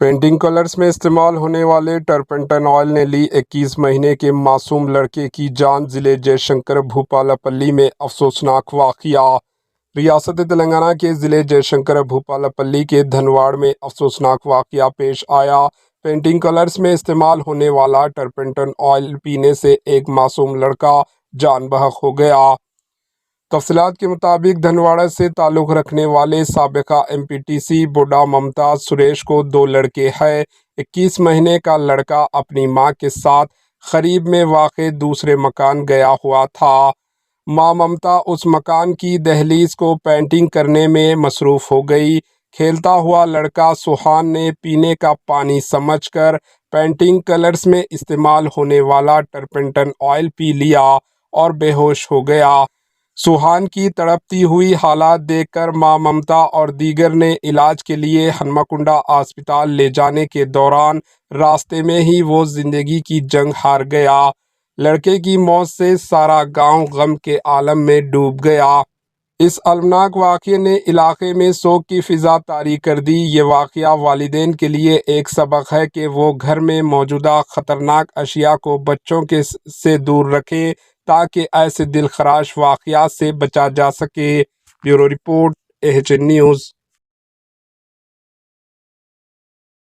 Painting colours میں استعمال ہونے والے ٹرپنٹن آئل نے لی 21 مہینے کے معصوم لڑکے کی جان۔ ضلع جے شنکر بھوپالاپلی میں افسوسناک واقعہ۔ ریاست تلنگانہ کے ضلع جے شنکر بھوپالاپلی کے دھنواڑ میں افسوسناک واقعہ پیش آیا۔ پینٹنگ کلرز میں استعمال ہونے والا ٹرپنٹن آئل پینے سے ایک معصوم لڑکا جان بحق ہو گیا۔ تفصیلات کے مطابق دھنواڑہ سے تعلق رکھنے والے سابقہ MPTC بوڈھا ممتاز سریش کو 2 لڑکے ہیں۔ 21 مہینے کا لڑکا اپنی ماں کے ساتھ قریب میں واقع دوسرے مکان گیا ہوا تھا۔ ماں ممتا اس مکان کی دہلیز کو پینٹنگ کرنے میں مصروف ہو گئی۔ کھیلتا ہوا لڑکا سوہان نے پینے کا پانی سمجھ کر پینٹنگ کلرز میں استعمال ہونے والا ٹرپنٹن آئل پی لیا اور بے ہوش ہو گیا۔ سوہان کی تڑپتی ہوئی حالت دیکھ کر ماں ممتا اور دیگر نے علاج کے لیے ہنمکنڈا اسپتال لے جانے کے دوران راستے میں ہی وہ زندگی کی جنگ ہار گیا۔ لڑکے کی موت سے سارا گاؤں غم کے عالم میں ڈوب گیا۔ اس المناک واقعے نے علاقے میں سوگ کی فضا طاری کر دی۔ یہ واقعہ والدین کے لیے ایک سبق ہے کہ وہ گھر میں موجودہ خطرناک اشیاء کو بچوں سے دور رکھیں تاکہ ایسے دل خراش واقعات سے بچا جا سکے۔ Bureau report AHN news.